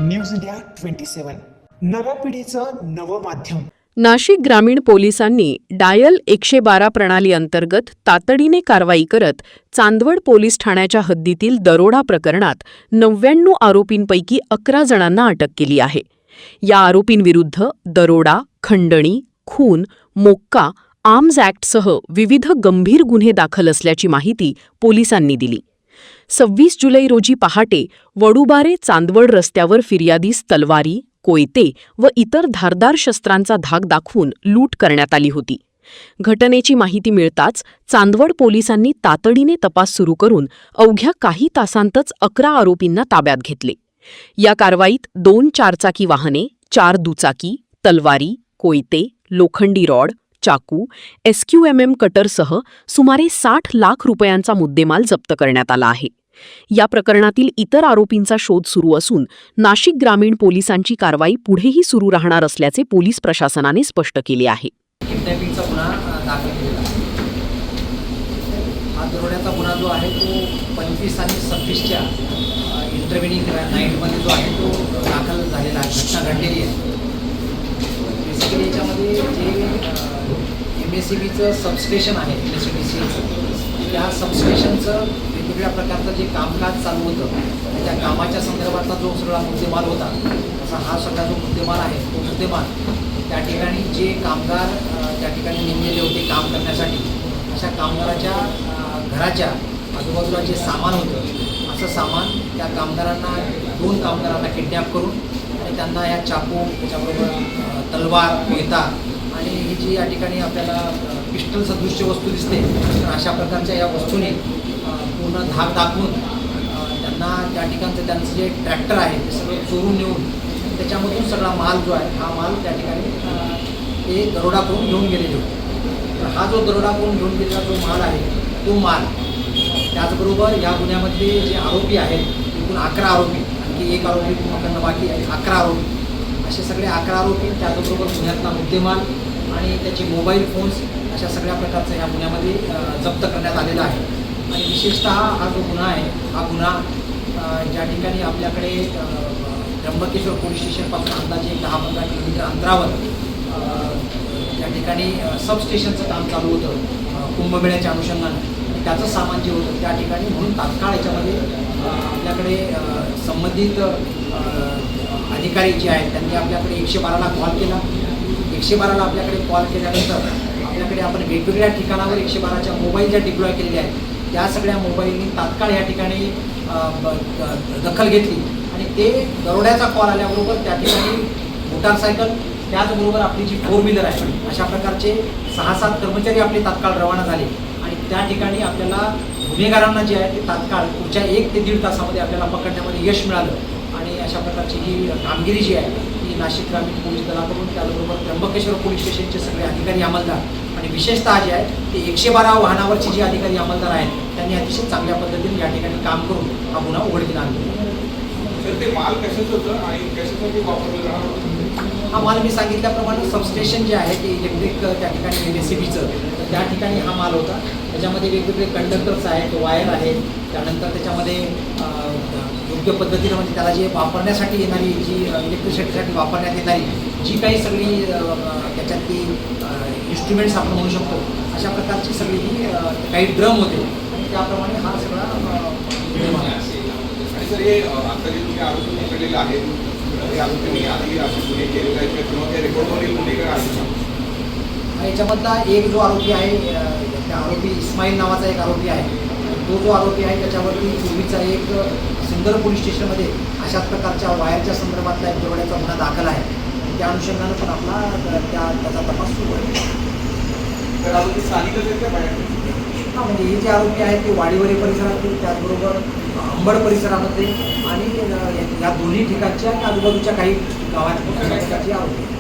News India 27 नव्या पिढीचं नवं माध्यम। नाशिक ग्रामीण पोलिसांनी डायल 112 प्रणाली अंतर्गत तातडीने कारवाई करत चांदवड पोलीस ठाण्याच्या हद्दीतील दरोडा प्रकरणात 99 आरोपींपैकी 11 जणांना अटक केली आहे। या आरोपींविरुद्ध दरोडा, खंडणी, खून, मोक्का, आर्म्स ॲक्टसह विविध गंभीर गुन्हे दाखल असल्याची माहिती पोलिसांनी दिली। 26 जुलै रोजी पहाटे वडुबारे चांदवड रस्त्यावर फिर्यादीस तलवारी, कोयते व इतर धारदार शस्त्रांचा धाक दाखवून लूट करण्यात आली होती। घटनेची माहिती मिळताच चांदवड पोलिसांनी तातडीने तपास सुरू करून अवघ्या काही तासांतच 11 आरोपींना ताब्यात घेतले। या कारवाईत 2 चारचाकी वाहने, 4 दुचाकी, तलवारी, कोयते, लोखंडी रॉड, चाकू, SQMM कटरसह सुमारे 60 लाख रुपयांचा मुद्देमाल जप्त करण्यात आला आहे। या प्रकरणातील इतर आरोपींचा शोध सुरू असून नाशिक ग्रामीण पोलिसांची कारवाई पुढेही सुरू राहणार असल्याचे पोलीस प्रशासनाने स्पष्ट केले आहे। किडनॅपिंगचा गुन्हा दाखल केलेला आहे। हा दरोड्याचा गुन्हा जो आहे तो 25 आणि 26च्या इंटरव्हिनिंग नाईटमध्ये जो आहे तो दाखल झालेला आहे, घटना घडलेली आहे। बेसिकली याच्यामध्ये जे MSEBचं सबस्टेशन आहे, MSEBC त्या सबस्टेशनचं वेगवेगळ्या प्रकारचं जे कामकाज चालू होतं त्या कामाच्या संदर्भातला जो सगळा मुद्देमाल होता, असा हा सगळा जो मुद्देमाल आहे तो मुद्देमाल त्या ठिकाणी जे कामगार त्या ठिकाणी नेमलेले होते काम करण्यासाठी, अशा कामगाराच्या घराच्या आजूबाजूला जे सामान होतं असं सामान त्या कामगारांना 2 कामगारांना किडनॅप करून आणि त्यांना या चाकू, त्याच्याबरोबर तलवार, कोयता आणि ही जी या ठिकाणी आपल्याला पिस्टल सदृश्य वस्तू दिसते, तर अशा प्रकारच्या या वस्तूने पूर्ण धाक दाखवून त्यांना त्या ठिकाणचं त्यांचं जे ट्रॅक्टर आहे ते सगळं चोरून नेऊन त्याच्यामधून सगळा माल जो आहे हा माल त्या ठिकाणी ते दरोडा करून घेऊन गेलेले होते। तर हा जो दरोडा करून घेऊन गेलेला जो माल आहे तो माल, त्याचबरोबर या गुन्ह्यामधले जे आरोपी आहेत एकूण 11 आरोपी, आणखी एक आरोपी पकडणं बाकी आहे, 11 आरोपी, असे सगळे 11 आरोपी, त्याचबरोबर गुन्ह्यातला मुद्देमाल आणि त्याचे मोबाईल फोन्स अशा सगळ्या प्रकारचा या गुन्ह्यामध्ये जप्त करण्यात आलेला आहे। आणि विशेषतः हा जो गुन्हा आहे हा गुन्हा ज्या ठिकाणी आपल्याकडे त्र्यंबकेश्वर पोलीस स्टेशनपासून अंदाजे 10-15 किलोमीटर अंतरावर या ठिकाणी सबस्टेशनचं काम चालू होतं कुंभमेळ्याच्या अनुषंगाने, आणि त्याचं सामान जे होतं त्या ठिकाणी म्हणून तात्काळ याच्यामध्ये आपल्याकडे संबंधित अधिकारी जे आहेत त्यांनी आपल्याकडे 112ला कॉल केला। 112ला आपल्याकडे कॉल केल्यानंतर आपल्याकडे आपण वेगवेगळ्या ठिकाणावर 112च्या मोबाईल ज्या डिप्लॉय केलेल्या आहेत त्या सगळ्या मोबाईलनी तात्काळ या ठिकाणी दखल घेतली आणि ते दरोड्याचा कॉल आल्याबरोबर त्या ठिकाणी मोटारसायकल, त्याचबरोबर आपली जी 4 व्हीलर आहे, अशा प्रकारचे 6-7 कर्मचारी आपले तात्काळ रवाना झाले आणि त्या ठिकाणी आपल्याला गुन्हेगारांना जे आहे ते तात्काळ पुढच्या 1 ते 1.5 तासामध्ये आपल्याला पकडण्यामध्ये यश मिळालं। आणि अशा प्रकारची ही कामगिरी जी आहे ती नाशिक ग्रामीण पोलीस दलाकडून, त्याचबरोबर त्र्यंबकेश्वर पोलीस स्टेशनचे सगळे अधिकारी अंमलदार आणि विशेषतः जे आहे ते 112 वाहनावरचे जे अधिकारी अंमलदार आहेत त्यांनी अतिशय चांगल्या पद्धतीने या ठिकाणी काम करून हा गुन्हा उघडकीला आणला। ते माल कशाचं होतं आणि कशासाठी वापरलं जाणार होतं? हा माल मी सांगितल्याप्रमाणे सबस्टेशन जे आहे ते इलेक्ट्रिक त्या ठिकाणी MSEBचं, त्या ठिकाणी हा माल होता। त्याच्यामध्ये वेगवेगळे कंडक्टर्स आहेत, वायर आहेत, त्यानंतर त्याच्यामध्ये योग्य पद्धतीनं म्हणजे त्याला जे वापरण्यासाठी येणारी जी इलेक्ट्रिसिटीसाठी वापरण्यात येणारी जी काही सगळी त्याच्यातली इन्स्ट्रुमेंट्स आपण म्हणू शकतो, अशा प्रकारची सगळी ही काही ड्रम होते आणि त्याप्रमाणे हा सगळा निर्माण आहे। आणि सर हे आता जे तुम्ही आरोपी पकडलेले आहेत हे आरोपींनी आधी असे गुन्हे केलेले आहेत किंवा ते रेकॉर्डवरील गुन्हेगार आहेत? याच्यामधला एक जो आरोपी आहे त्या आरोपी इस्माईल नावाचा एक आरोपी आहे, तो जो आरोपी आहे त्याच्यावरती पूर्वीचा एक सुंदर पोलीस स्टेशनमध्ये अशाच प्रकारच्या वायरच्या संदर्भातला एक दरोड्याचा गुन्हा दाखल आहे। त्या अनुषंगानं पण आपला त्याचा तपास सुरू आहे। तर आरोपी स्थानिकच आहेत का बाहेर? हां, म्हणजे हे जे आरोपी आहेत ते वाडीवरे परिसरातील, त्याचबरोबर अंबड परिसरामध्ये आणि या दोन्ही ठिकाणच्या आजूबाजूच्या काही गावात प्रकारचे आरोपी आहेत।